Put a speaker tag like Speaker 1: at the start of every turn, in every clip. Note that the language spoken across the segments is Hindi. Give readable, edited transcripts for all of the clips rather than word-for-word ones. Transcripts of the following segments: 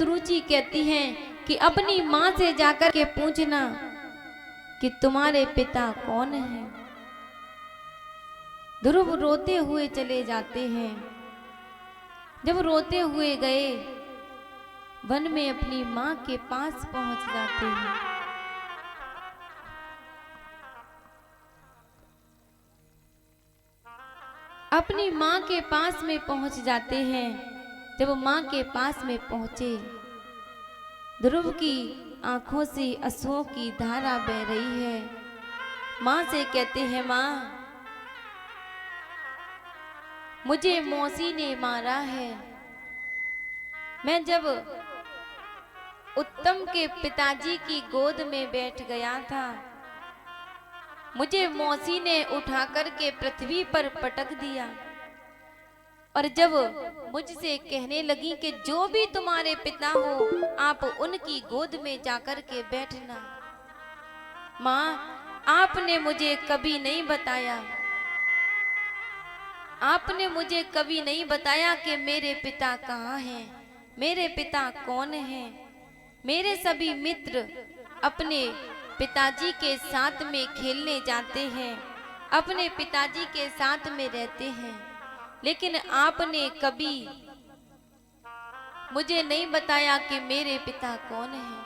Speaker 1: रुचि कहती हैं कि अपनी माँ से जाकर के पूछना कि तुम्हारे पिता कौन हैं। ध्रुव रोते हुए चले जाते हैं। जब रोते हुए गए, वन में अपनी माँ के पास पहुंच जाते हैं। अपनी माँ के पास में पहुंच जाते हैं। जब माँ के पास में पहुंचे, ध्रुव की आंखों से आंसुओं की धारा बह रही है। माँ से कहते हैं, माँ मुझे मौसी ने मारा है। मैं जब उत्तम के पिताजी की गोद में बैठ गया था, मुझे मौसी ने उठाकर के पृथ्वी पर पटक दिया और जब मुझसे कहने लगी कि जो भी तुम्हारे पिता हो आप उनकी गोद में जाकर के बैठना। माँ, आपने मुझे कभी नहीं बताया, आपने मुझे कभी नहीं बताया कि मेरे पिता कहाँ हैं, मेरे पिता कौन हैं। मेरे सभी मित्र अपने पिताजी के साथ में खेलने जाते हैं, अपने पिताजी के साथ में रहते हैं, लेकिन आपने कभी मुझे नहीं बताया कि मेरे पिता कौन हैं।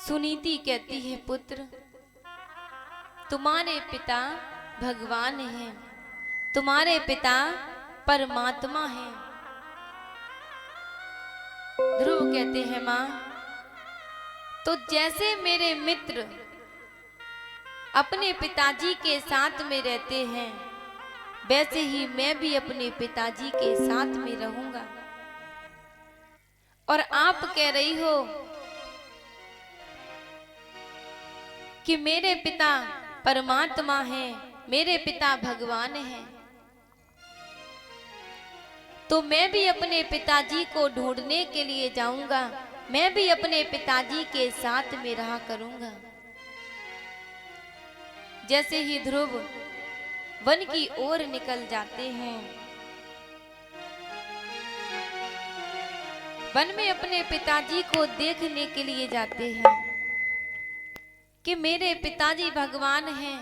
Speaker 1: सुनीति कहती है, पुत्र तुम्हारे पिता भगवान हैं, तुम्हारे पिता परमात्मा हैं। ध्रुव कहते हैं, माँ तो जैसे मेरे मित्र अपने पिताजी के साथ में रहते हैं, वैसे ही मैं भी अपने पिताजी के साथ में रहूंगा। और आप कह रही हो कि मेरे पिता परमात्मा हैं, मेरे पिता भगवान हैं, तो मैं भी अपने पिताजी को ढूंढने के लिए जाऊंगा, मैं भी अपने पिताजी के साथ में रहा करूंगा। जैसे ही ध्रुव वन की ओर निकल जाते हैं, वन में अपने पिताजी को देखने के लिए जाते हैं कि मेरे पिताजी भगवान हैं,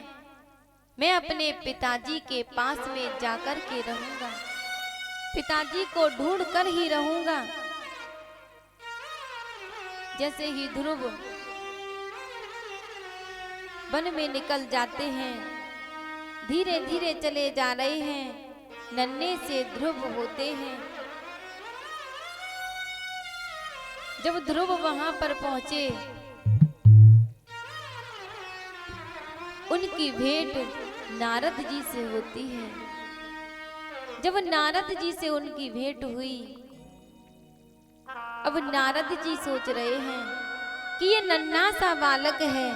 Speaker 1: मैं अपने पिताजी के पास में जाकर के रहूंगा, पिताजी को ढूंढ कर ही रहूंगा। जैसे ही ध्रुव वन में निकल जाते हैं, धीरे धीरे चले जा रहे हैं, नन्हे से ध्रुव होते हैं। जब ध्रुव वहां पर पहुंचे, उनकी भेंट नारद जी से होती है। जब नारद जी से उनकी भेंट हुई, अब नारद जी सोच रहे हैं कि ये नन्हा सा बालक है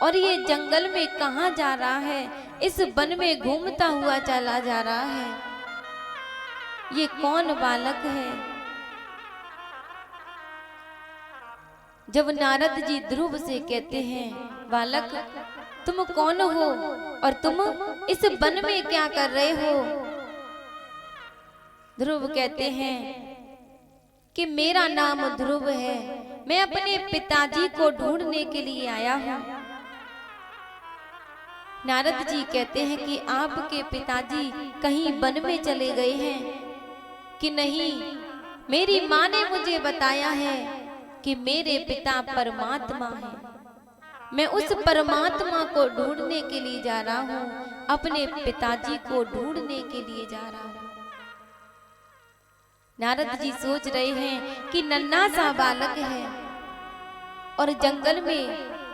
Speaker 1: और ये जंगल में कहां जा रहा है, इस वन में घूमता हुआ चला जा रहा है, ये कौन बालक है। जब नारद जी ध्रुव से कहते हैं, बालक तुम कौन हो और तुम इस वन में क्या कर रहे हो। ध्रुव कहते हैं कि मेरा नाम ध्रुव है, मैं अपने पिताजी को ढूंढने के लिए आया हूं। नारद जी कहते हैं कि आपके पिताजी कहीं वन में चले गए हैं कि नहीं, मेरी माँ ने मुझे बताया है कि मेरे पिता परमात्मा हैं, मैं उस परमात्मा को ढूंढने के लिए जा रहा हूं, अपने पिताजी को ढूंढने के लिए जा रहा हूं। नारद जी सोच रहे हैं कि नन्हा सा बालक है और जंगल में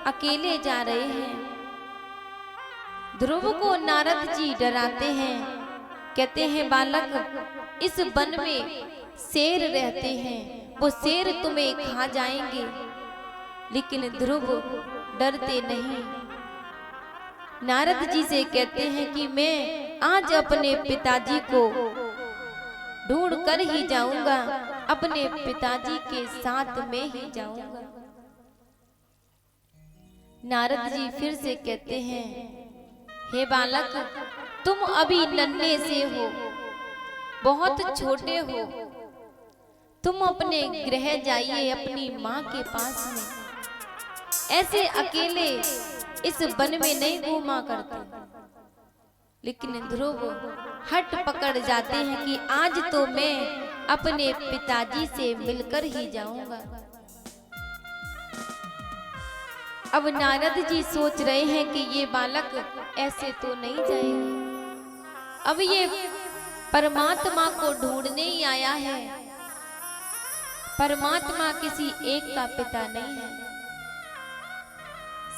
Speaker 1: अकेले जा रहे हैं। ध्रुव को नारद जी डराते हैं, कहते हैं बालक इस वन में शेर रहते हैं, वो शेर तुम्हें खा जाएंगे। लेकिन ध्रुव डरते नहीं, नारद जी से कहते हैं कि मैं आज अपने पिताजी को ढूंढ कर ही जाऊंगा, अपने पिताजी के साथ में ही जाऊंगा। नारद जी फिर से कहते हैं, हे बालक तुम अभी नन्हे से हो, बहुत छोटे हो, तुम अपने गृह जाइए अपनी माँ के पास में, ऐसे अकेले इस वन में नहीं घूमा करते। लेकिन ध्रुव हट पकड़ जाते हैं कि आज तो मैं अपने पिताजी से मिलकर ही जाऊंगा। अब नारद जी सोच रहे हैं कि ये बालक ऐसे तो नहीं जाएगा, अब ये परमात्मा को ढूंढने ही आया है। परमात्मा किसी एक का पिता नहीं है,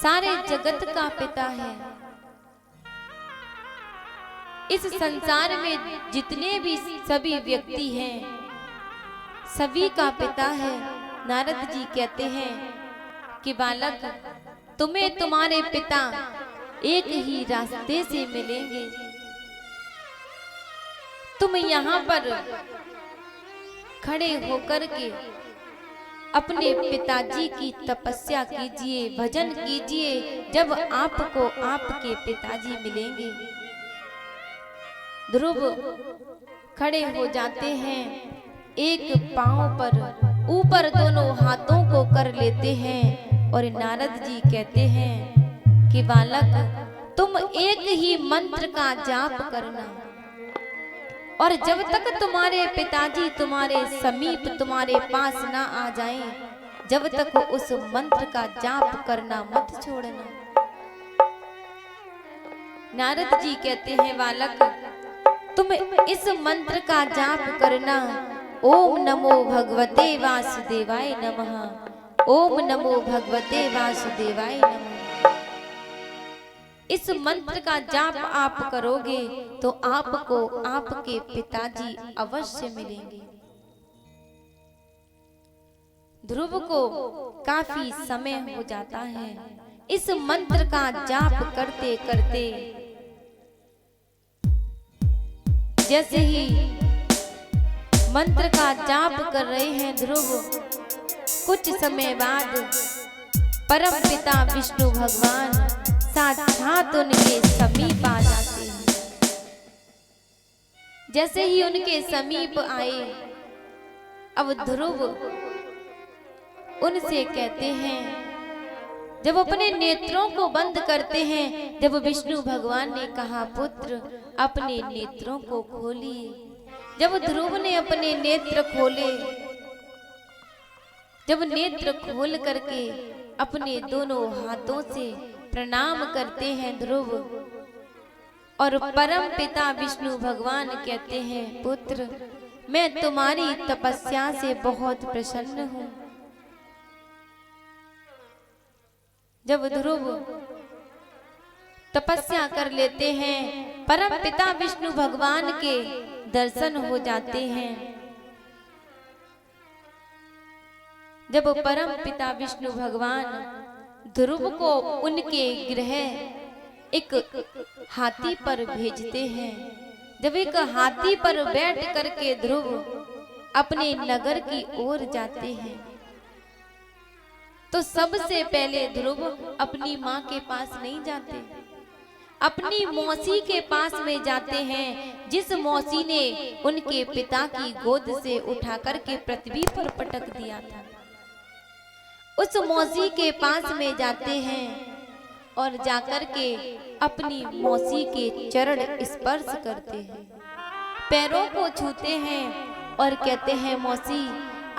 Speaker 1: सारे जगत का पिता है। इस संसार में जितने भी सभी व्यक्ति हैं, सभी का पिता है। नारद जी कहते हैं कि बालक, तुम्हें तुम्हारे पिता एक ही रास्ते से मिलेंगे। तुम यहाँ पर खड़े होकर के अपने पिताजी की तपस्या कीजिए, भजन कीजिए, जब आपको आपके पिताजी मिलेंगे। ध्रुव खड़े हो जाते हैं, एक पांव पर ऊपर दोनों हाथों को कर लेते हैं और नारद जी कहते हैं कि बालक, तुम एक ही मंत्र का जाप करना, और जब तक तुम्हारे पिताजी तुम्हारे समीप तुम्हारे पास ना आ जाएं, जब तक उस मंत्र का जाप करना मत छोड़ना। नारद जी कहते हैं बालक, तुम इस मंत्र का जाप करना, ओम नमो भगवते वासुदेवाय नमः, ओम नमो भगवते वासुदेवाय नमः। इस मंत्र का जाप आप करोगे तो आपको आपके पिताजी अवश्य मिलेंगे। ध्रुव को काफी समय हो जाता है इस मंत्र का जाप करते करते। जैसे ही मंत्र का जाप कर रहे हैं ध्रुव, कुछ समय बाद परम पिता विष्णु भगवान साक्षात उनके समीप आ जाते हैं। जैसे ही उनके समीप आए, अब ध्रुव उनसे कहते हैं, जब अपने नेत्रों को बंद करते हैं, जब विष्णु भगवान ने कहा पुत्र अपने नेत्रों को खोलिए, जब ध्रुव ने अपने नेत्र खोले, जब नेत्र खोल करके अपने दोनों हाथों से प्रणाम करते हैं ध्रुव, और परम पिता विष्णु भगवान कहते हैं पुत्र, मैं तुम्हारी तपस्या से बहुत प्रसन्न हूं। जब ध्रुव तपस्या कर लेते हैं, परम पिता विष्णु भगवान के दर्शन हो जाते हैं। जब परम पिता विष्णु भगवान ध्रुव को उनके गृह एक हाथी पर भेजते हैं, जब एक हाथी पर बैठ करके ध्रुव अपने नगर की ओर जाते हैं, तो सबसे पहले ध्रुव अपनी माँ के पास नहीं जाते, अपनी मौसी के पास में जाते हैं, जिस मौसी ने उनके पिता की गोद से उठा करके पृथ्वी पर पटक दिया था। उस मौसी के पास में जाते हैं और जाकर के अपनी मौसी के चरण स्पर्श करते हैं, पैरों को छूते हैं और कहते हैं मौसी,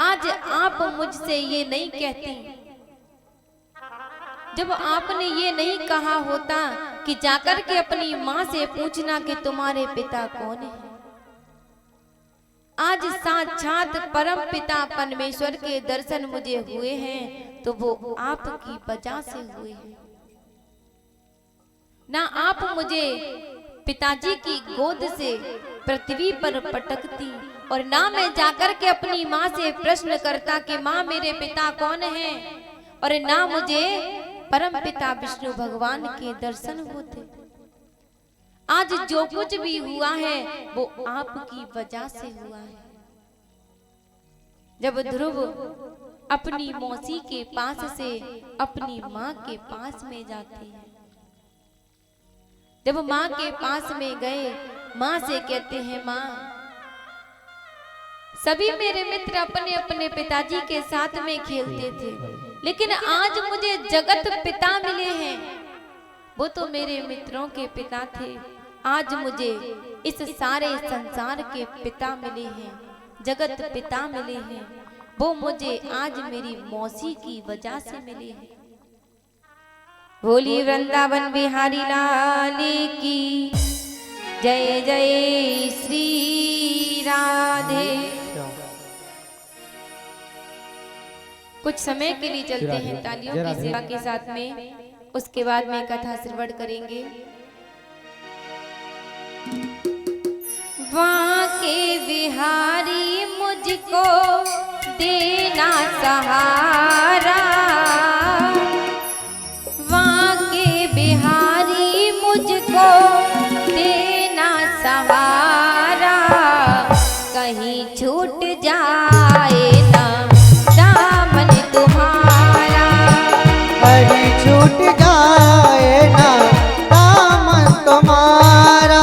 Speaker 1: आज आप मुझसे ये नहीं कहती, जब आपने ये नहीं कहा होता कि जाकर के अपनी माँ से पूछना कि तुम्हारे पिता कौन है। आज साक्षात परम पिता परमेश्वर के दर्शन मुझे हुए हैं, तो वो आपकी वजह से हुए हैं। ना आप मुझे पिताजी की गोद से पृथ्वी पर पटकती, और ना मैं जाकर के अपनी माँ से प्रश्न करता कि माँ मेरे पिता कौन है, और ना मुझे परम पिता विष्णु भगवान के दर्शन होते। आज जो कुछ भी हुआ है वो आपकी वजह से हुआ है। जब ध्रुव अपनी मौसी के पास से अपनी माँ के पास में जाते हैं, जब माँ के पास में गए, माँ से कहते हैं माँ सभी मेरे मित्र अपने अपने पिताजी के साथ में खेलते थे, लेकिन आज मुझे जगत पिता मिले हैं। वो तो मेरे मित्रों के पिता थे, आज मुझे इस सारे संसार के पिता मिले हैं, जगत पिता मिले हैं। वो मुझे आज मेरी मौसी की वजह से मिले हैं। बोली वृंदावन बिहारी लाल की जय जय श्री राधे। कुछ समय के लिए चलते हैं तालियों की सेवा के साथ में, उसके बाद में कथा श्रवण करेंगे। वहाँ के बिहारी मुझको देना सहारा, वहाँ के बिहारी मुझको देना सहारा, कहीं छूट जाए ना दामन तुम्हारा,
Speaker 2: कहीं छूट जाए ना दामन तुम्हारा।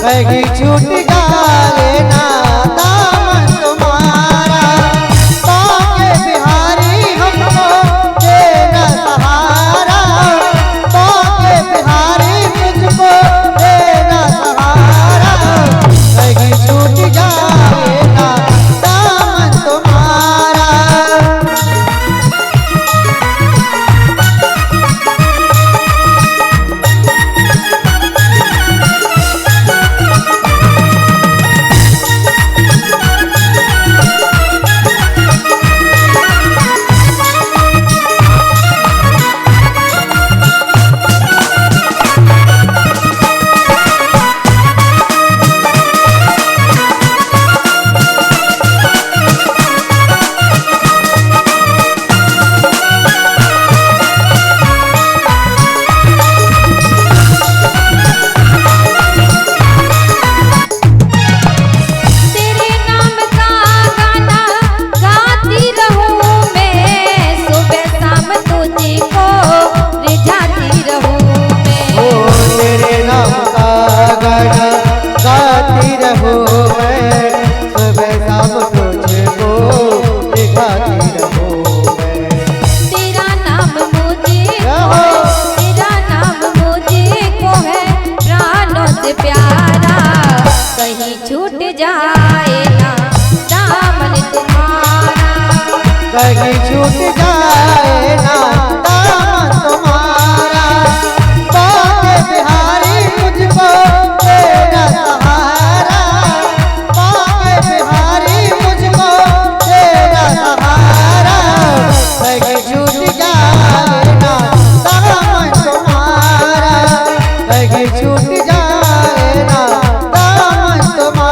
Speaker 2: कहीं छूट जाए ना दामन तुम्हारा, बाके बिहारी मुझको तेरा सहारा, बाके बिहारी मुझको तेरा सहारा, कहीं छूट जाए ना दामन तुम्हारा, कहीं छूट जाए ना दामन तुम्हारा।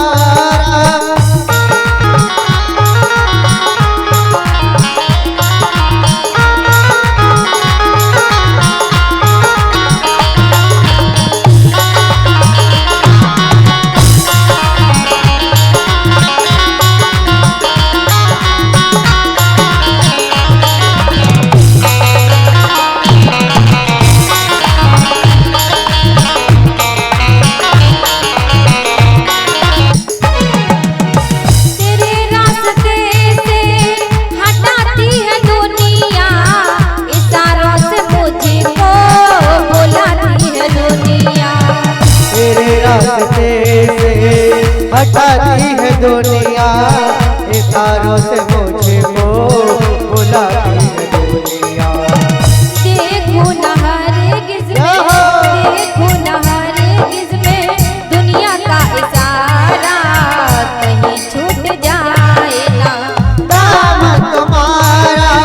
Speaker 2: दुनिया इशारों से मुझको बुलाती है दुनिया।
Speaker 1: देखो न हरगिज़ में, देखो न हरगिज़ में दुनिया का इशारा, कहीं छूट जाए ना
Speaker 2: दामन तुम्हारा,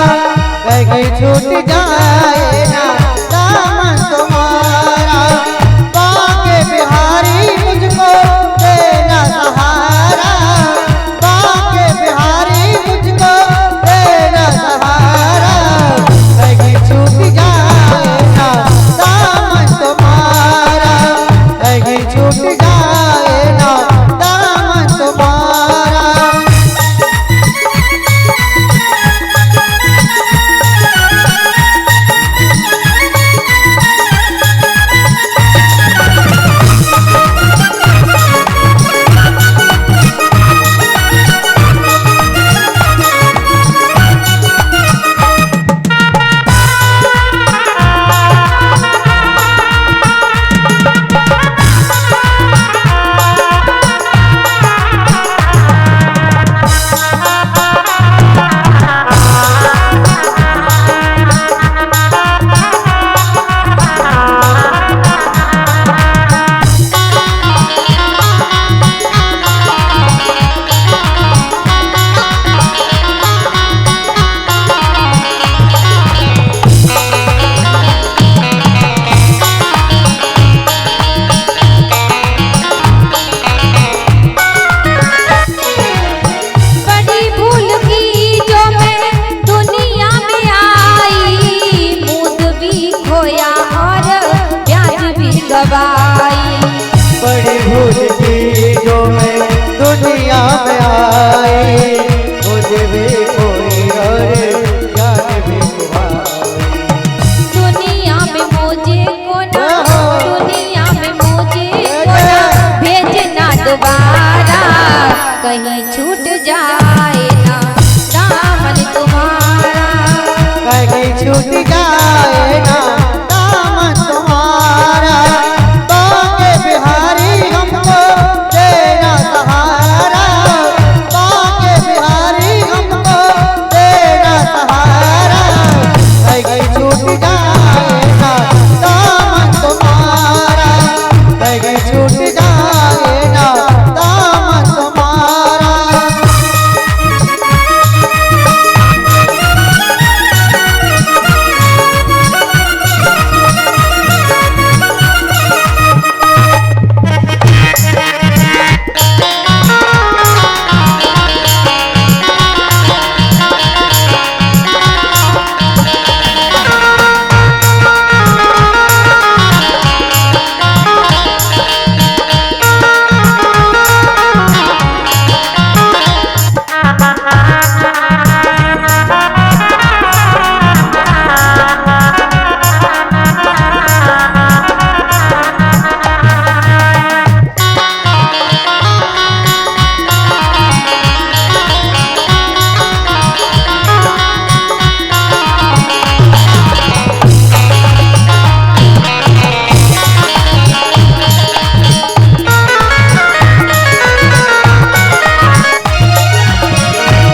Speaker 2: कहीं छूट जाए ना दामन तुम्हारा। बांके बिहारी मुझको देना सहारा, बांके बिहारी मुझको देना सहारा। कहीं छूट जाए ना दामन तुम्हारा, कहीं छूट जाए ना दामन तुम्हारा।
Speaker 1: बड़ी भूल की जो मैं दुनिया में आई, मूड भी खोया और प्याज भी गवाई।
Speaker 2: बड़ी भूल की जो मैं दुनिया में आई, मुझे भी कोई और जान भी खुआई।
Speaker 1: दुनिया में मुझे को ना, दुनिया में मुझे को ना भेजना दोबारा, कहीं छूट जाए ना दामन तुम्हारा।
Speaker 2: कहीं छूट जाए ना दामन तुम्हारा। बांके बिहारी हमको देना सहारा, बांके बिहारी हमको देना सहारा। कहीं छूट जाए ना दामन तुम्हारा, कहीं छूट जाए ना दामन तुम्हारा।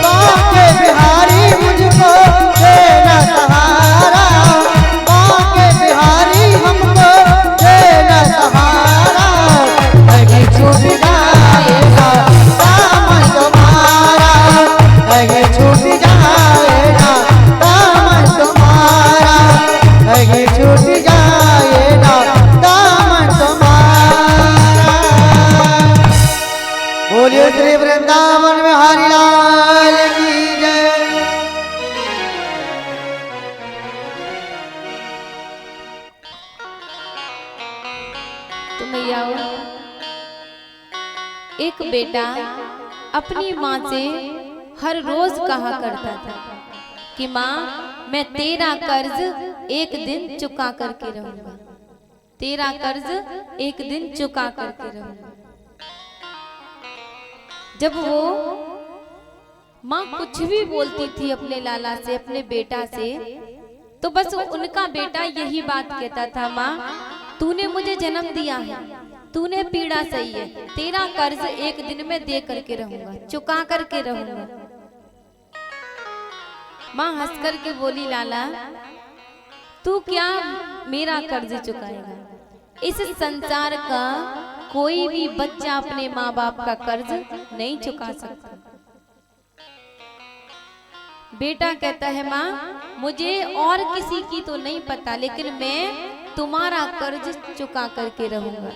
Speaker 2: बांके बिहारी मुझको देना सहारा, बांके बिहारी हमको देना सहारा। कहीं छूट जाए ना दामन तुम्हारा, कहीं छूट जाए ना दामन तुम्हारा, कहीं छूट जाए ना दामन तुम्हारा। बोलिए श्री वृंदावन में हरि लाल की जय।
Speaker 1: तुम आओ। एक बेटा अपनी माँ से हर रोज कहा करता था कि माँ मैं तेरा कर्ज एक दिन चुका करके रहूंगा, तेरा कर्ज एक दिन चुका करके रहूंगा। जब वो माँ कुछ भी बोलती थी अपने लाला से, अपने बेटा से, तो बस उनका बेटा यही बात कहता था, माँ तूने मुझे जन्म दिया है, तूने पीड़ा सही है, तेरा कर्ज एक दिन में दे करके रहूंगा, चुका करके रहूंगा। माँ हंस करके बोली, लाला तू क्या मेरा कर्ज चुकाएगा? इस संसार का कोई भी बच्चा अपने माँ बाप का कर्ज नहीं चुका सकता। बेटा कहता है, माँ मुझे और किसी की तो नहीं पता, लेकिन मैं तुम्हारा कर्ज चुका करके रहूंगा।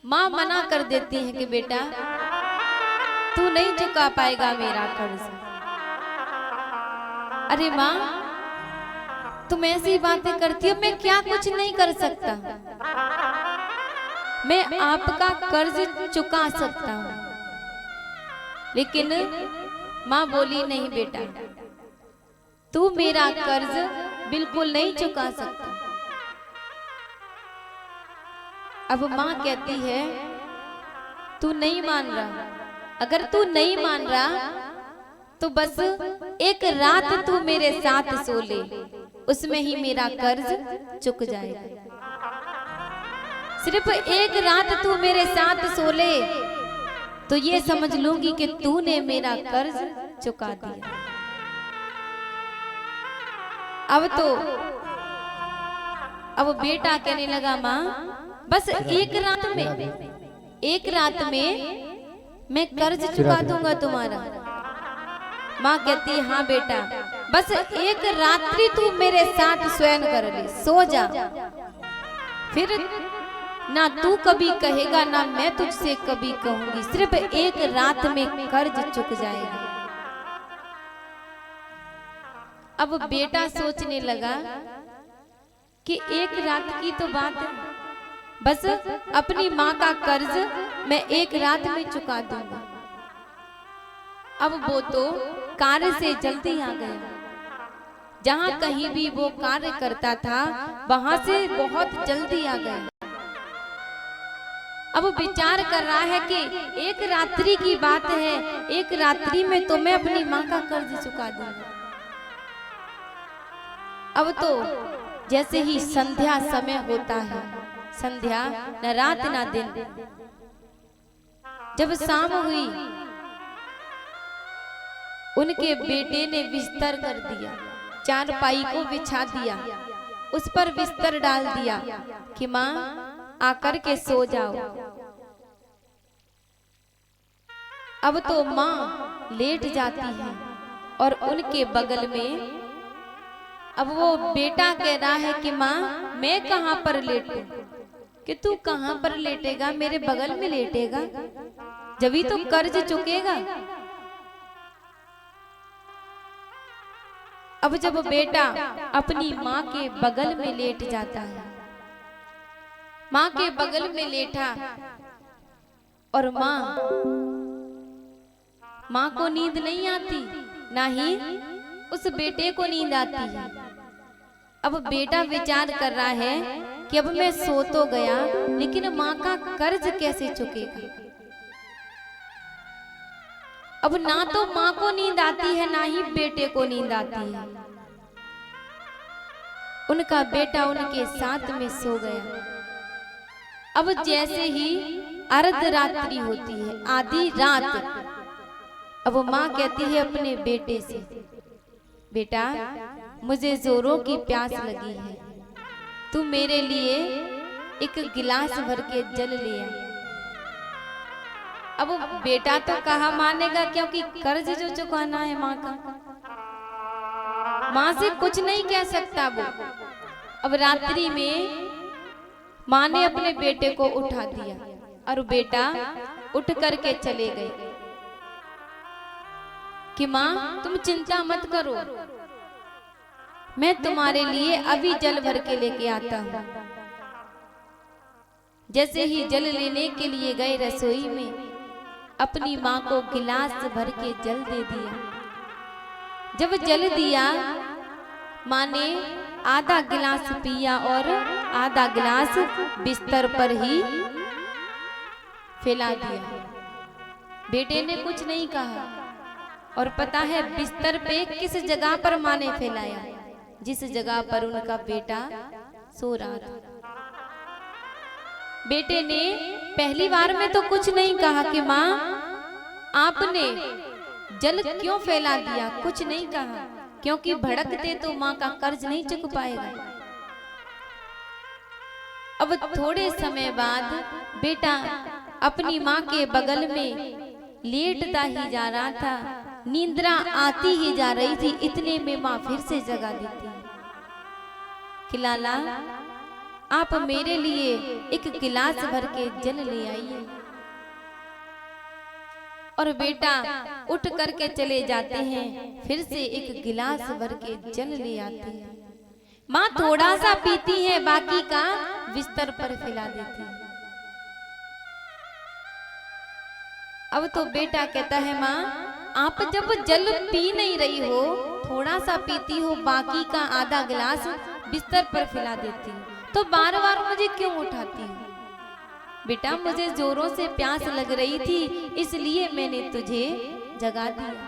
Speaker 1: माँ मना कर देती है कि बेटा तू नहीं चुका पाएगा मेरा कर्ज। अरे माँ तुम ऐसी बातें करती हो, मैं क्या कुछ नहीं कर सकता, मैं आपका कर्ज चुका सकता हूं। लेकिन माँ बोली, नहीं बेटा तू मेरा कर्ज बिल्कुल नहीं चुका सकता। अब माँ कहती है, तू नहीं मान रहा, अगर तू नहीं मान रहा तो बस एक रात तू मेरे साथ सो ले, उसमें ही मेरा कर्ज चुक जाएगा। सिर्फ एक रात तू मेरे साथ सो ले तो ये समझ लूंगी कि तूने मेरा कर्ज चुका दिया। अब बेटा कहने लगा, माँ बस एक रात में मैं कर्ज चुका दूंगा तुम्हारा। माँ कहती है, हाँ बेटा बस एक रात्रि तू मेरे साथ स्वयं कर ले, सो जा, फिर ना तू कभी कहेगा ना मैं तुझसे कभी कहूंगी, सिर्फ एक रात में कर्ज चुक जाएगा। अब बेटा सोचने लगा कि एक रात की तो बात है, बस अपनी माँ का कर्ज मैं एक रात में चुका दूंगा। अब वो तो कार्य से जल्दी आ गया, जहां कहीं भी वो कार्य करता था वहां से बहुत जल्दी आ गया। अब विचार कर रहा है कि एक रात्रि की बात है, एक रात्रि में तो मैं अपनी माँ का कर्ज चुका दूंगा। अब तो जैसे ही संध्या समय होता है, संध्या न रात न दिन, जब शाम हुई उनके बेटे ने बिस्तर कर दिया, चारपाई को बिछा दिया, उस पर बिस्तर डाल दिया कि माँ आकर के सो जाओ। अब तो माँ लेट जाती है और उनके बगल में अब वो बेटा कह रहा है कि माँ मैं कहां पर लेटूं? कि तू कहां पर लेटेगा, मेरे बगल में लेटेगा, जब तो कर्ज चुकेगा। अब जब बेटा अपनी माँ के बगल में लेट जाता है, माँ के बगल में लेटा और माँ को नींद नहीं आती, ना ही उस बेटे को नींद आती है। अब बेटा विचार कर रहा है कि अब मैं सो तो गया, लेकिन माँ का कर्ज कैसे चुकेगा। अब ना तो माँ को नींद आती है, ना ही बेटे को नींद आती है। उनका बेटा उनके साथ में सो गया। अब जैसे ही अर्धरात्रि होती है, आधी रात, अब माँ कहती है अपने बेटे से, बेटा मुझे जोरों की प्यास लगी है, तू मेरे लिए एक गिलास भर के जल ले आ। अब बेटा तो कहा मानेगा, क्योंकि कर्ज जो चुकाना है माँ का, माँ से कुछ नहीं कह सकता वो। अब रात्रि में माँ ने अपने बेटे को उठा दिया और बेटा उठ करके चले गए कि माँ तुम चिंता मत करो, मैं तुम्हारे लिए अभी जल भर के लेके आता हूँ। जैसे ही जल लेने के लिए गए रसोई में, अपनी माँ को गिलास भर के जल दे दिया। जब जल दिया, माँ ने आधा गिलास पिया और आधा गिलास बिस्तर पर ही फैला दिया। बेटे ने कुछ नहीं कहा, और पता है बिस्तर पे किस जगह पर माँ ने फैलाया? जिस जगह पर उनका बेटा सो रहा था। बेटे ने पहली बार में तो कुछ नहीं कहा कि माँ आपने जल क्यों फैला दिया, कुछ नहीं कहा, क्योंकि भड़कते तो माँ का कर्ज नहीं चुक पाएगा। अब थोड़े समय बाद बेटा अपनी माँ के बगल में लेटता ही जा रहा था, नींद्रा आती ही जा रही थी। इतने में माँ फिर से जगा देती है कि लाला आप मेरे लिए एक गिलास भर के जल ले आइए। और बेटा उठ करके चले जाते हैं, फिर से एक गिलास भर के जल ले आते हैं। माँ थोड़ा सा पीती है, बाकी का बिस्तर पर फैला देती है। अब तो बेटा कहता है माँ आप जब जल पी नहीं रही हो, थोड़ा सा पीती हो, बाकी का आधा गिलास बिस्तर पर फैला देती हो, तो बार बार मुझे क्यों उठाती हो? बेटा मुझे जोरों से प्यास लग रही थी, इसलिए मैंने तुझे जगा दिया।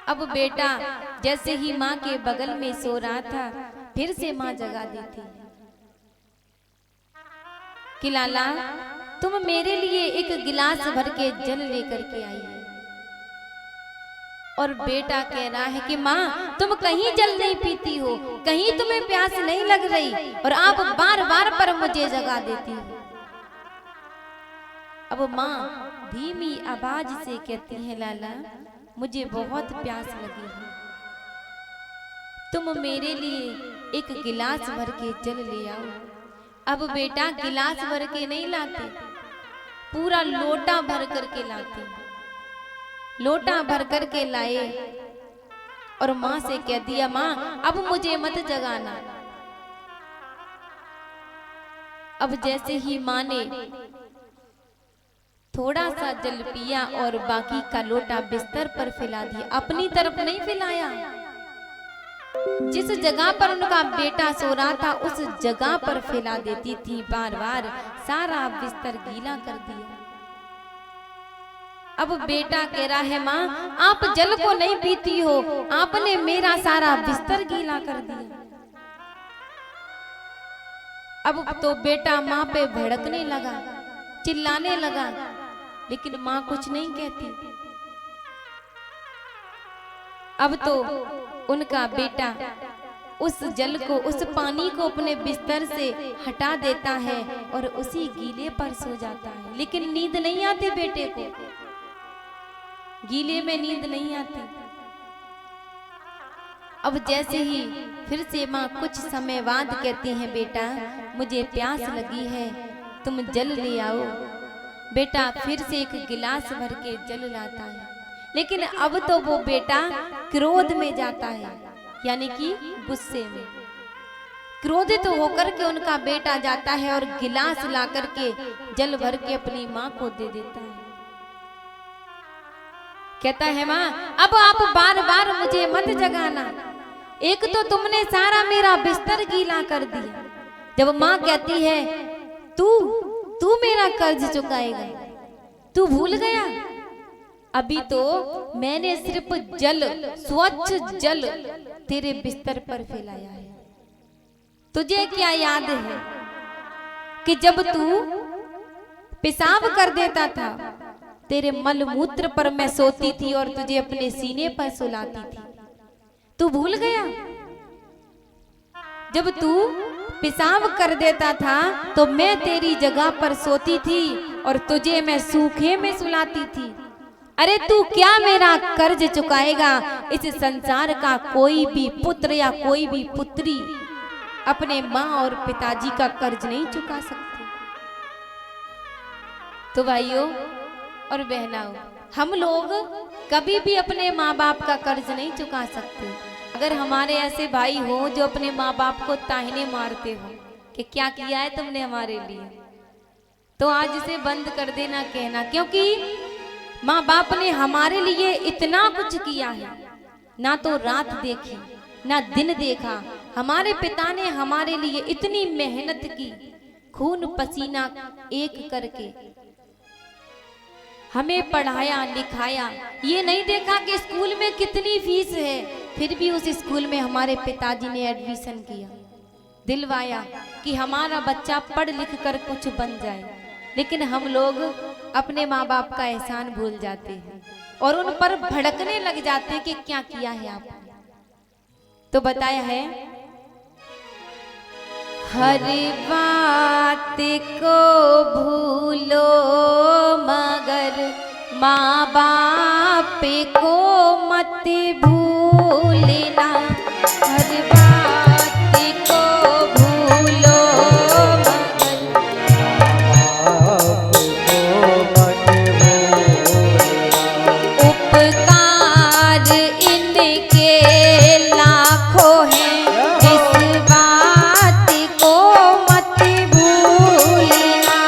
Speaker 1: अब बेटा जैसे ही माँ के बगल में सो रहा था, फिर से माँ जगा देती कि लाला तुम मेरे लिए एक गिलास भर के जल लेकर के आई। और बेटा कह रहा है कि माँ तुम कहीं जल नहीं पीती हो, कहीं तुम्हें प्यास नहीं लग रही, और आप बार बार पर मुझे जगा देती हो। अब माँ धीमी आवाज से कहती है लाला मुझे बहुत प्यास लगी है, तुम मेरे लिए एक गिलास भर के जल ले आओ। अब बेटा गिलास भर के नहीं लाते, पूरा लोटा भर करके लाते। लोटा भर करके लाए और माँ से कह दिया माँ अब मुझे मत जगाना। अब जैसे ही माँ ने थोड़ा सा जल पिया और बाकी का लोटा बिस्तर पर फैला दिया, अपनी तरफ नहीं फैलाया। जिस जगह पर उनका बेटा सो रहा था उस जगह पर फैला देती थी, बार बार सारा बिस्तर गीला कर दिया। अब बेटा कह रहा है माँ आप जल को नहीं पीती हो, आपने मेरा सारा बिस्तर गीला कर दिया। अब तो बेटा माँ पे भड़कने लगा, चिल्लाने लगा, लेकिन माँ कुछ नहीं कहती। अब तो उनका बेटा उस जल को, उस पानी को अपने बिस्तर से हटा देता है और उसी गीले पर सो जाता है। लेकिन नींद नहीं आती बेटे को, गीले में नींद नहीं आती। अब जैसे ही फिर से माँ कुछ समय बाद कहती है बेटा मुझे प्यास लगी है, तुम जल ले आओ। बेटा फिर से एक गिलास भर के जल लाता है, लेकिन अब तो वो बेटा क्रोध में जाता है, यानी कि गुस्से में। क्रोधित होकर के उनका बेटा जाता है और गिलास ला करके जल भर के अपनी माँ को दे देता है। कहता है माँ अब आप बार बार मुझे मत जगाना, एक तो तुमने सारा मेरा बिस्तर गीला कर दिया। जब माँ कहती है तू मेरा कर्ज चुकाएगा, तू भूल गया? अभी तो मैंने सिर्फ जल, स्वच्छ जल तेरे बिस्तर पर फैलाया है। तुझे क्या याद है कि जब तू पेशाब कर देता था, तेरे मलमूत्र पर मैं सोती थी और तुझे अपने सीने पर सुलाती थी? तू भूल गया? जब तू पेशाब कर देता था तो मैं तेरी जगह पर सोती थी और तुझे मैं सूखे में सुलाती थी। अरे तू क्या मेरा कर्ज चुकाएगा? इस संसार का कोई भी पुत्र या कोई भी पुत्री अपने माँ और पिताजी का कर्ज नहीं चुका सकती। तो भाइयों और बहनाओं, हम लोग कभी भी अपने माँ बाप का कर्ज नहीं चुका सकते। अगर हमारे ऐसे भाई हो जो अपने माँ बाप को ताहने मारते हो कि क्या किया है तुमने हमारे लिए, तो आज इसे बंद कर देना कहना, क्योंकि माँ बाप ने हमारे लिए इतना कुछ किया है। ना तो रात देखी ना दिन देखा, हमारे पिता ने हमारे लिए इतनी मेहनत की, खून पसीना एक करके हमें पढ़ाया लिखाया। ये नहीं देखा कि स्कूल में कितनी फीस है, फिर भी उस स्कूल में हमारे पिताजी ने एडमिशन किया। दिलवाया कि हमारा बच्चा पढ़ लिख कर कुछ बन जाए, लेकिन हम लोग अपने माँ बाप का एहसान भूल जाते हैं और उन पर भड़कने लग जाते हैं कि क्या किया है आपने। तो बताया है, हर बात को भूलो मगर माँ बाप को मत भूलना। हर बात को भूलो मगर उपकार इनके लाखों हैं, इस बात को मत भूलना।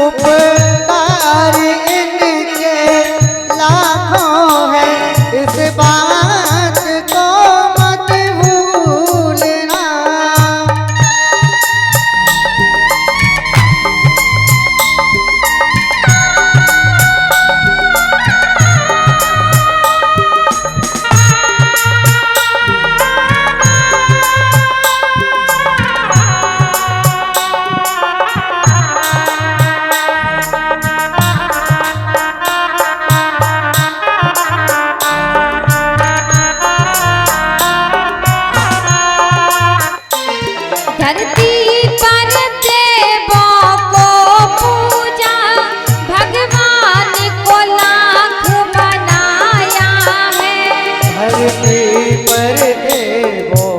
Speaker 2: उपकार इनके लाखों हैं, इस बात को मत भूलना।
Speaker 1: धरती पर देवों को पूजा, भगवान को लाख बनाया है।
Speaker 2: धरती पर देवों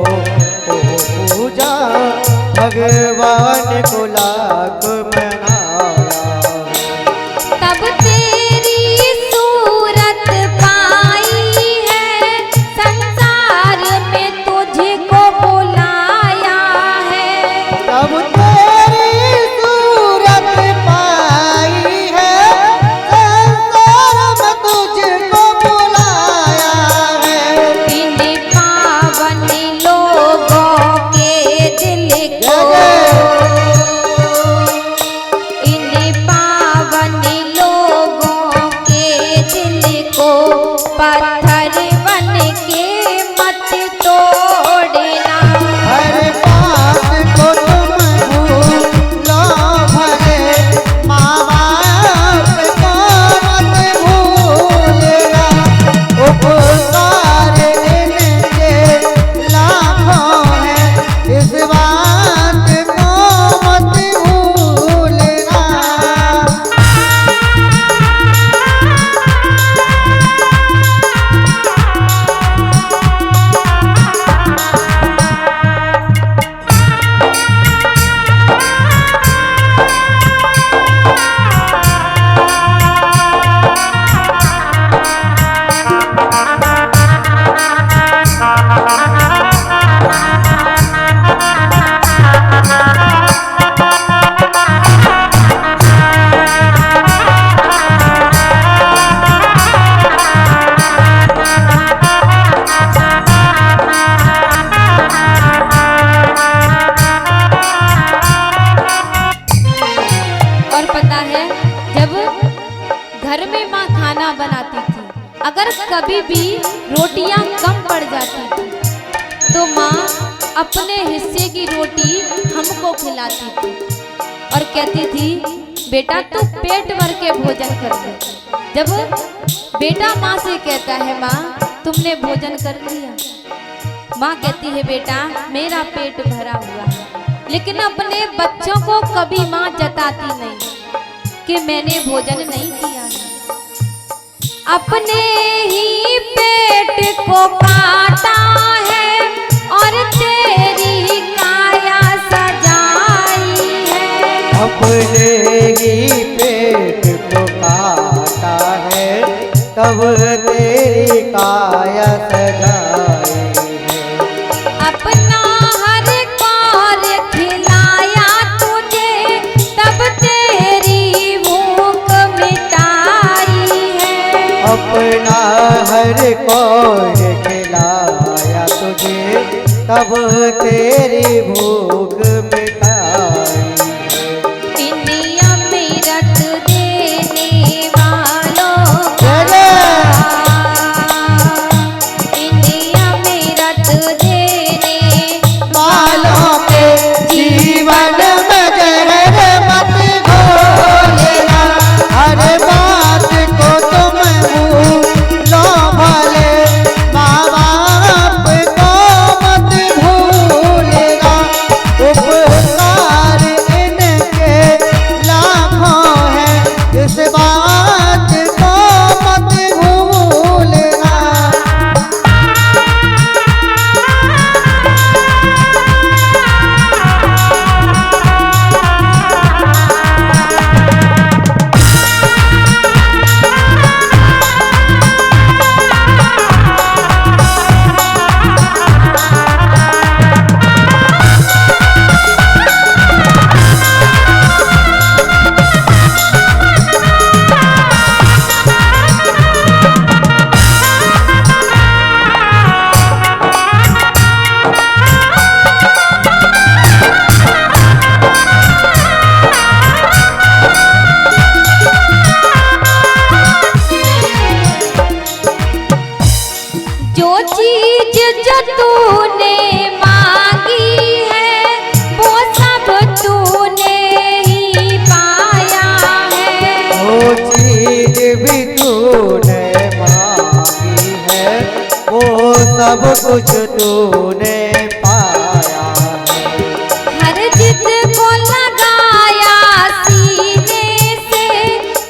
Speaker 2: को पूजा, भगवान को लाख बनाया है।
Speaker 1: तब तेरी सूरत पाई है, संसार में तुझको बुलाया है।
Speaker 2: तब तेरी सूरत पाई है, संसार में तुझको बुलाया है।
Speaker 1: इन पावन लोगों के दिल को, इन पावन लोगों के दिल को पत्थर बन के मत तोड़ना।
Speaker 2: हर बात को तुम भूलो भले, माँ बाप को मत भूलना। उपकार इनके लाखों हैं, इस बात को मत भूलना।
Speaker 1: और पता है, जब घर में माँ खाना बनाती थी, अगर कभी भी रोटियां कम पड़ जाती थी तो माँ अपने हिस्से की रोटी हमको खिलाती थी और कहती थी, बेटा तू पेट भर के भोजन कर ले। जब बेटा माँ से कहता है, माँ तुमने भोजन कर लिया? माँ कहती है, बेटा मेरा पेट भरा हुआ है। लेकिन अपने बच्चों को कभी माँ जताती नहीं कि मैंने भोजन नहीं किया है। अपने ही पेट को काटा है और तेरी काया सजाई है।
Speaker 2: अपने ही पेट को काटा है, तब तेरी काया सजाई है।
Speaker 1: अपना हर कौर खिलाया तुझे, तब तेरी भूख मिटाई है।
Speaker 2: अपना हर कौर खिलाया तुझे, तब तेरी भूख मिटाई है।
Speaker 1: इन अमृत देने वालों का, इन अमृत देने
Speaker 2: वालों पे
Speaker 1: तूने मांगी है वो सब तूने ही पाया है।
Speaker 2: वो चीज भी तूने मांगी है वो सब कुछ तूने पाया है।
Speaker 1: हर जिद को लगाया सीने से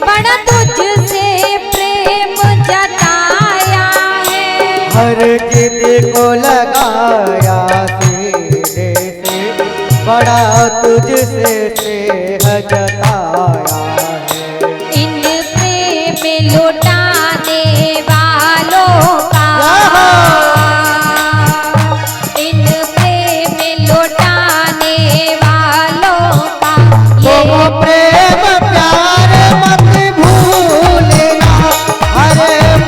Speaker 1: बड़ा तुझसे प्रेम जताया है।
Speaker 2: हर जिद को लगाया सीने से बड़ा तुझसे स्नेह जताया है।
Speaker 1: इन प्रेम लौटाने वालों का, इन प्रेम लौटाने वालों का
Speaker 2: तुम
Speaker 1: ये
Speaker 2: प्रेम प्यार मत भूलना, हर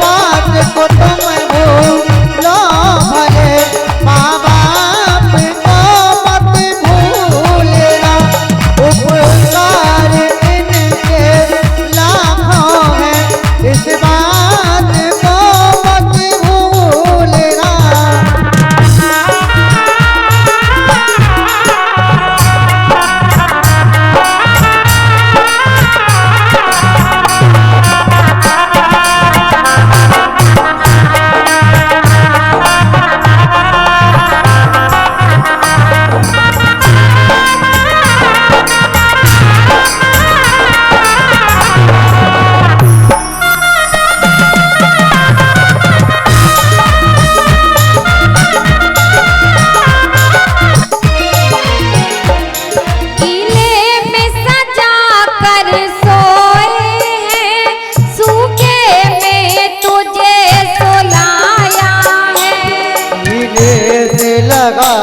Speaker 2: बात को तुम भूलो भले, माँ बाप को मत भूलना। उपकार इनके लाखों हैं इस बात को मत भूलना।
Speaker 1: किले में सजा कर सोए हैं, सूखे में तुझे सुलाया है।
Speaker 2: सीने से लगा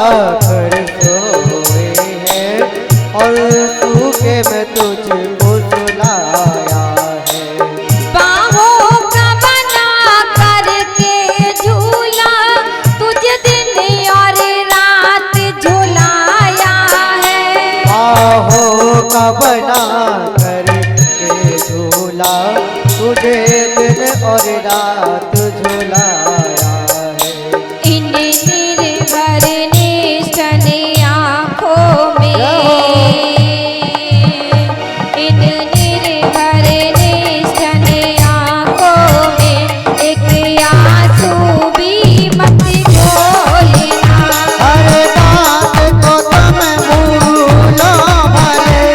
Speaker 2: कर सोए हैं और सूखे में तुझको सुलाया है।
Speaker 1: बाहों का बना करके झूला तुझे दिन और रात झुलाया है।
Speaker 2: बाहों का बना कर के झूला तुझे दिन और रात झुलाया है।
Speaker 1: इन निर्भर निष्ठन आँखों में, इन निर्भर निष्ठन आँखों में एक आंसू भी मत छोड़ना।
Speaker 2: हर बात को तुम भूलो भले,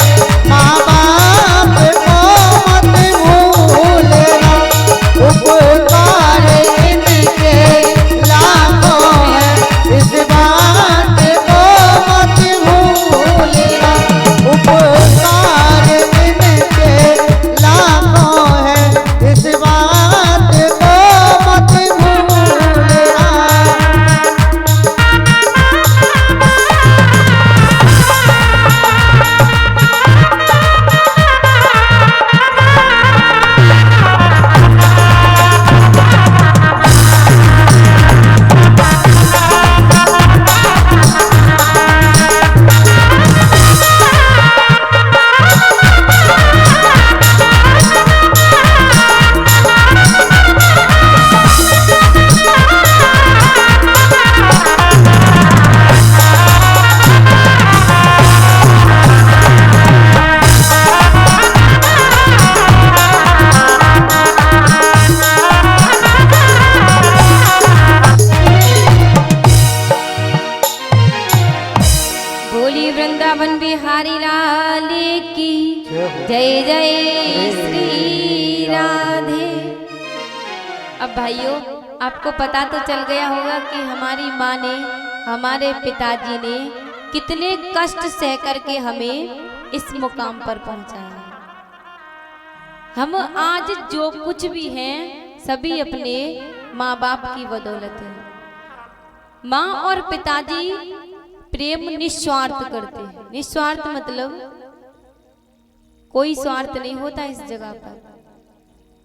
Speaker 2: माँ बाप को मत भूलना। उपकार इनके लाखों हैं इस बात को मत भूलना। उपकार इनके लाखों हैं इस बात को मत भूलना।
Speaker 1: बोली वृंदावन बिहारी लाल की जय जय श्री राधे। अब भाइयों, आपको पता तो चल गया होगा कि हमारी माँ ने, हमारे पिताजी ने कितने कष्ट सह करके हमें इस मुकाम पर पहुंचाया है। हम आज जो कुछ भी हैं सभी अपने माँ बाप की बदौलत है। माँ और पिताजी प्रेम निस्वार्थ करते हैं। निस्वार्थ मतलब कोई स्वार्थ नहीं होता इस जगह पर।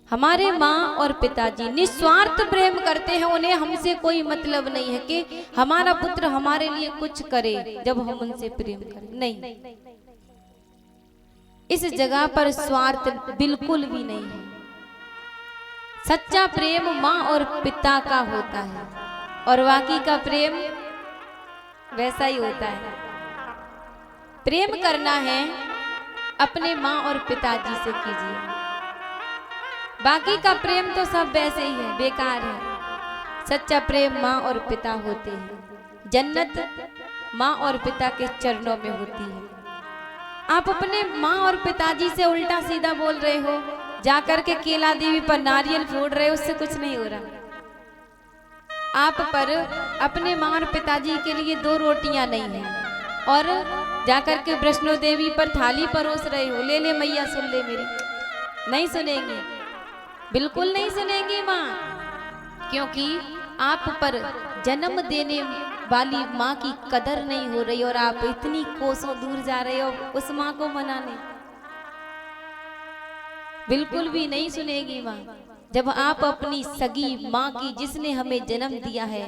Speaker 1: हमारे माँ और पिताजी निस्वार्थ प्रेम करते हैं। उन्हें हमसे कोई मतलब नहीं है कि हमारा पुत्र हमारे लिए कुछ करे जब हम उनसे प्रेम करें, नहीं। इस जगह पर स्वार्थ बिल्कुल भी नहीं है। सच्चा प्रेम माँ और पिता का होता है। और बाकी का प्रेम वैसा ही होता है। प्रेम करना है अपने माँ और पिताजी से कीजिए, बाकी का प्रेम तो सब वैसे ही है, बेकार है। सच्चा प्रेम माँ और पिता होते हैं। जन्नत माँ और पिता के चरणों में होती है। आप अपने माँ और पिताजी से उल्टा सीधा बोल रहे हो, जाकर के केला देवी पर नारियल फोड़ रहे हो, उससे कुछ नहीं हो रहा। आप पर अपने माँ और पिताजी के लिए 2 रोटियां नहीं है और जाकर के वैष्णो देवी पर थाली परोस रहे हो। ले ले मैया सुन ले मेरी, नहीं सुनेंगी, बिल्कुल नहीं सुनेंगी माँ, क्योंकि आप पर जन्म देने वाली माँ की कदर नहीं हो रही और आप इतनी कोसों दूर जा रहे हो उस माँ को मनाने। बिल्कुल भी नहीं सुनेगी माँ। जब आप अपनी सगी माँ की, जिसने हमें जन्म दिया है,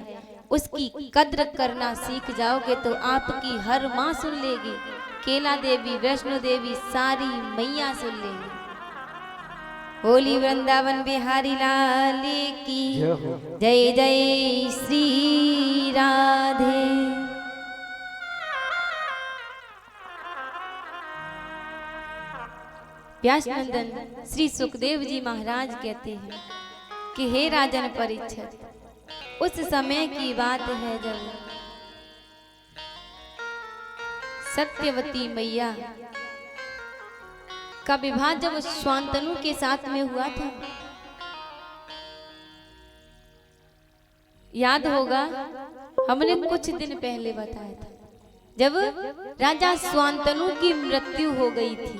Speaker 1: उसकी कद्र करना सीख जाओगे तो आपकी हर माँ सुन लेगी। केला देवी, वैष्णो देवी, सारी मैया सुन लेगी। होली वृंदावन बिहारी लाल की जय जय श्री राधे। व्यास नंदन श्री सुखदेव जी महाराज कहते हैं कि हे राजन परीक्षित, उस समय की बात है जब सत्यवती मैया का विवाह जब शांतनु के साथ में हुआ था। याद होगा हमने कुछ दिन पहले बताया था, जब राजा शांतनु की मृत्यु हो गई थी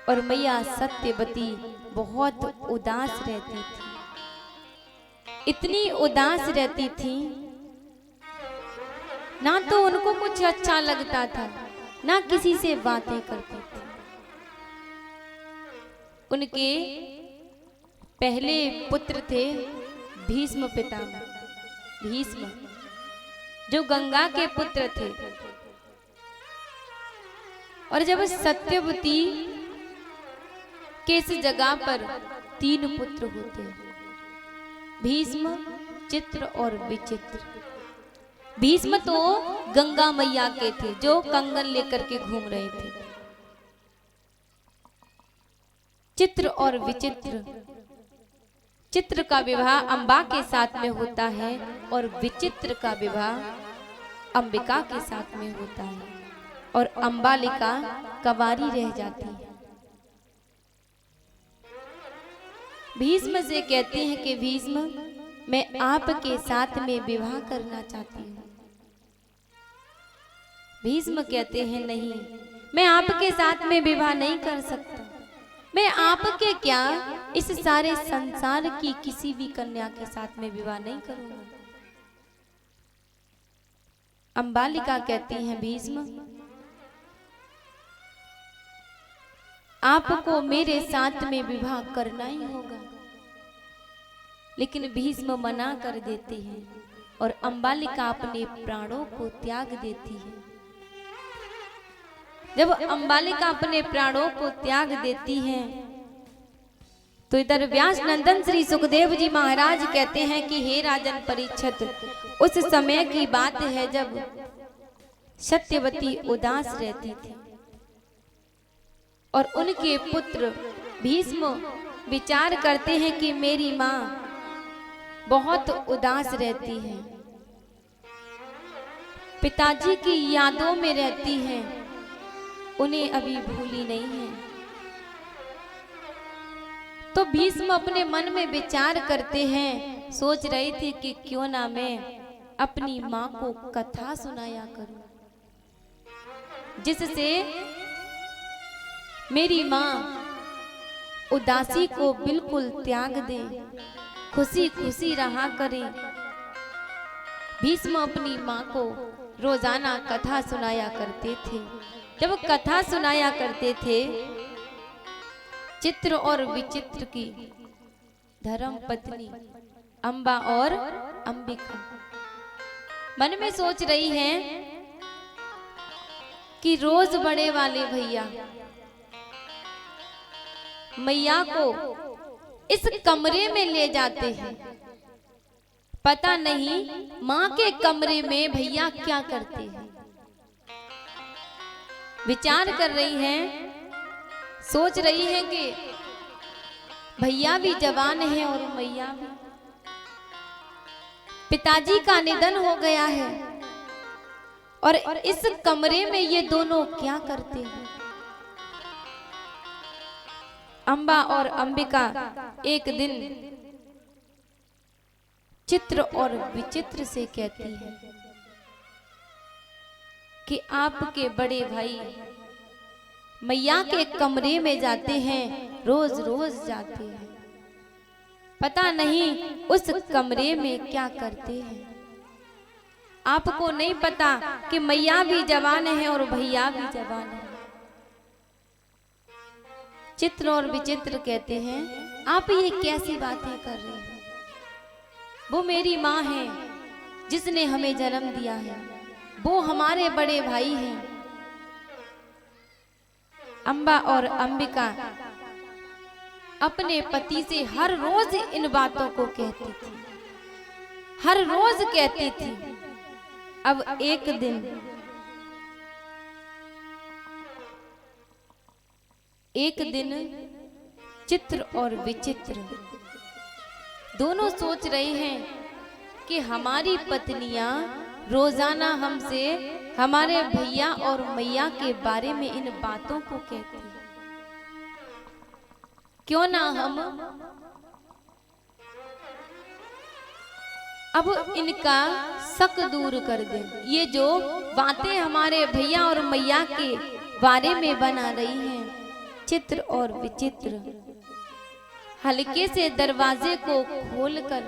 Speaker 1: और मैया सत्यवती बहुत उदास रहती थी। इतनी उदास रहती थी, ना तो उनको कुछ अच्छा लगता था, ना किसी से बातें करती थी। उनके पहले पुत्र थे भीष्म पितामह, भीष्म जो गंगा के पुत्र थे। और जब सत्यवती के इस जगह पर 3 पुत्र होते हैं, भीष्म, चित्र और विचित्र। भीष्म तो गंगा मैया के थे जो कंगन लेकर के घूम रहे थे। चित्र और विचित्र, चित्र का विवाह अंबा के साथ में होता है और विचित्र का विवाह अंबिका के साथ में होता है और अंबालिका कंवारी रह जाती है। भीष्म से कहते हैं कि भीष्म, मैं आपके साथ में विवाह करना चाहती हूँ। भीष्म कहते हैं नहीं, मैं आपके साथ में विवाह नहीं कर सकता। मैं आपके क्या, इस सारे संसार की किसी भी कन्या के साथ में विवाह नहीं करूंगा। अंबालिका कहती हैं भीष्म, आपको मेरे साथ में विवाह करना ही होगा। लेकिन भीष्म मना कर देते हैं और अंबालिका अपने प्राणों को त्याग देती है। जब अंबालिका अपने प्राणों को त्याग देती है तो इधर व्यास नंदन श्री सुखदेव जी महाराज कहते हैं कि हे राजन परीक्षित, उस समय की बात है जब सत्यवती उदास रहती थी और उनके पुत्र भीष्म विचार करते हैं कि मेरी माँ बहुत उदास रहती है, पिताजी की यादों में रहती है, उन्हें अभी भूली नहीं है। तो भीष्म अपने मन में विचार करते हैं, सोच रहे थे कि क्यों ना मैं अपनी माँ को कथा सुनाया करूं, जिससे मेरी माँ उदासी को बिल्कुल त्याग दे, खुशी खुशी रहा करे। भीष्म अपनी माँ को रोजाना कथा सुनाया करते थे। जब कथा सुनाया करते थे, चित्र और विचित्र की धर्म पत्नी अंबा और अंबिका मन में सोच रही हैं कि रोज बड़े वाले भैया मैया को इस कमरे में ले जाते हैं, पता नहीं माँ के कमरे में भैया क्या करते हैं। विचार कर रही हैं, सोच रही हैं कि भैया भी जवान है और मैया भी। पिताजी का निधन हो गया है और इस कमरे में ये दोनों क्या करते हैं। अम्बा और अंबिका एक दिन चित्र और विचित्र से कहती है कि आपके बड़े भाई मैया के कमरे में जाते हैं, रोज रोज जाते हैं, पता नहीं उस कमरे में क्या करते हैं। आपको नहीं पता कि मैया भी जवान है और भैया भी जवान है। चित्र और विचित्र कहते हैं, आप ये कैसी बातें कर रहे हैं। वो मेरी माँ है जिसने हमें जन्म दिया है, वो हमारे बड़े भाई हैं। अम्बा और अंबिका अपने पति से हर रोज इन बातों को कहती थी, हर रोज कहती थी। अब एक दिन चित्र और विचित्र दोनों सोच रहे हैं कि हमारी पत्नियां रोजाना हमसे हमारे भैया और मैया के बारे में इन बातों को कहती हैं। क्यों ना हम अब इनका शक दूर कर दें। ये जो बातें हमारे भैया और मैया के बारे में बना रही हैं। चित्र और विचित्र हल्के से दरवाजे को खोलकर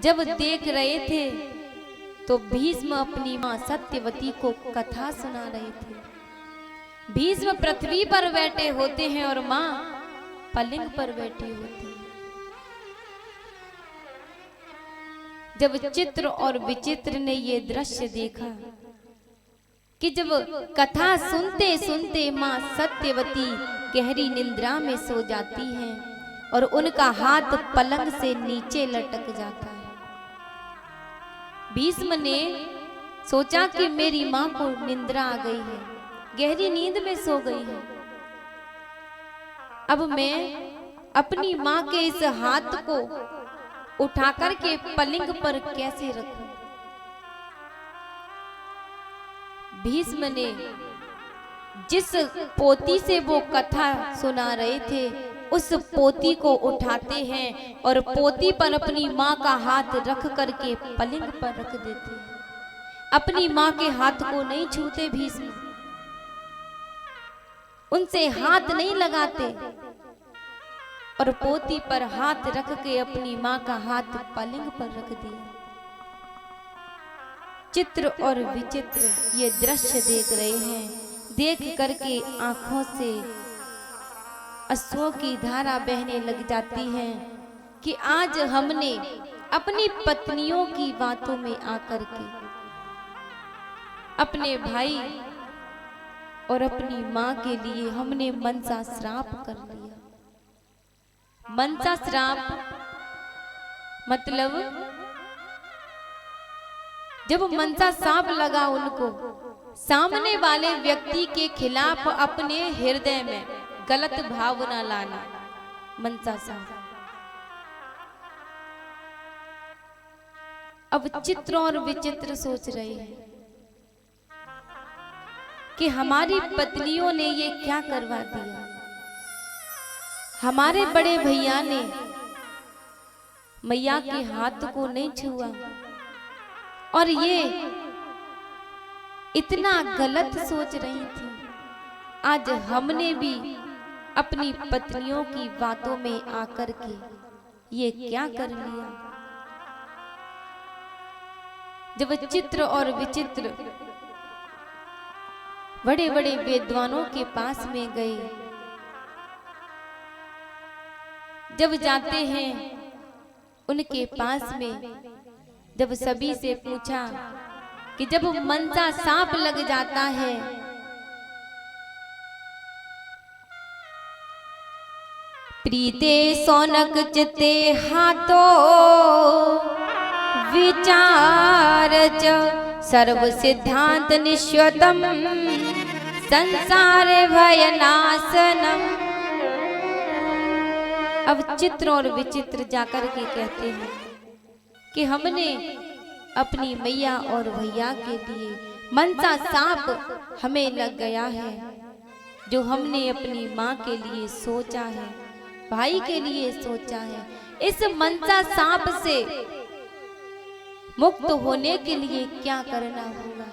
Speaker 1: जब देख रहे थे तो भीष्म अपनी मां सत्यवती को कथा सुना रहे थे। भीष्म पृथ्वी पर बैठे होते हैं और मां पलंग पर बैठी होती है। जब चित्र और विचित्र ने ये दृश्य देखा कि जब कथा सुनते सुनते मां सत्यवती गहरी निद्रा में सो जाती हैं और उनका हाथ पलंग से नीचे लटक जाता है। भीष्म ने सोचा कि मेरी मां को निद्रा आ गई है, गहरी नींद में सो गई है। अब मैं अपनी मां के इस हाथ को उठाकर के पलंग पर कैसे रखूं। भीष्म ने जिस पोती से वो कथा सुना रहे थे उस पोती को उठाते हैं और पोती पर अपनी मां का हाथ रख करके पलंग पर रख देते हैं। अपनी मां के हाथ को नहीं छूते भीष्म, उनसे हाथ नहीं लगाते और पोती पर हाथ रख के अपनी मां का हाथ पलंग पर रख दिया। चित्र और विचित्र ये दृश्य देख रहे हैं। देख करके आंखों से अश्रु की धारा बहने लग जाती है कि आज हमने अपनी पत्नियों की बातों में आकर के अपने भाई और अपनी मां के लिए हमने मनसा श्राप कर लिया। मनसा श्राप मतलब जब मनसा सांप लगा उनको, सामने वाले व्यक्ति के खिलाफ अपने हृदय में गलत भावना लाना, मनसा सांप। अब चित्र और विचित्र सोच रहे हैं कि हमारी पत्नियों ने ये क्या करवा दिया। हमारे बड़े भैया ने मैया के हाथ को नहीं छुआ और ये इतना गलत सोच रही थी। आज हमने भी अपनी पत्नियों की बातों में आकर के ये क्या कर लिया। जब चित्र और विचित्र बड़े बड़े विद्वानों के पास में गए, जब जाते हैं उनके पास में, जब सभी से पूछा कि जब मनसा सांप लग जाता है प्रीते सोनक चिते हाथो विचार च सर्व सिद्धांत निश्वतम संसार भयनाशनम। अब चित्र और विचित्र जाकर के कहते हैं कि हमने अपनी मैया और भैया के लिए मनसा सांप हमें लग गया है। जो हमने अपनी माँ के लिए सोचा है, भाई के लिए सोचा है, इस मनसा सांप से मुक्त होने के लिए क्या करना होगा?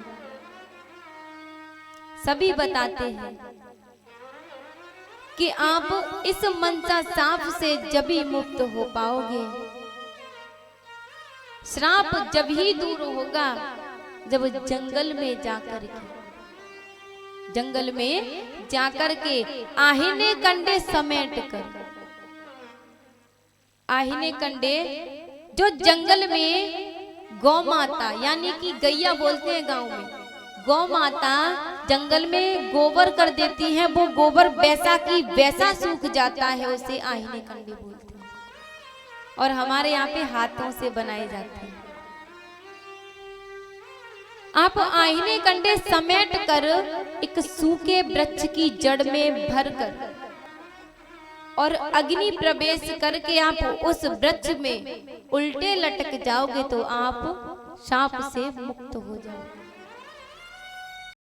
Speaker 1: सभी बताते हैं कि आप इस मनसा सांप से जब ही मुक्त हो पाओगे, श्राप जब ही दूर होगा जब जंगल में जाकर के आहिने कंडे समेट कर, आहिने कंडे जो जंगल में गौ माता यानी कि गैया बोलते हैं गांव में, गौ माता जंगल में गोबर कर देती है, वो गोबर वैसा की वैसा सूख जाता है, उसे आहिने कंडे बोलते हैं। और हमारे यहाँ पे हाथों से बनाए जाते हैं। आप आहिने कंडे समेट कर एक सूखे वृक्ष की जड़ में भरकर और अग्नि प्रवेश करके आप उस वृक्ष में उल्टे लटक जाओगे तो आप सांप से मुक्त हो जाओगे।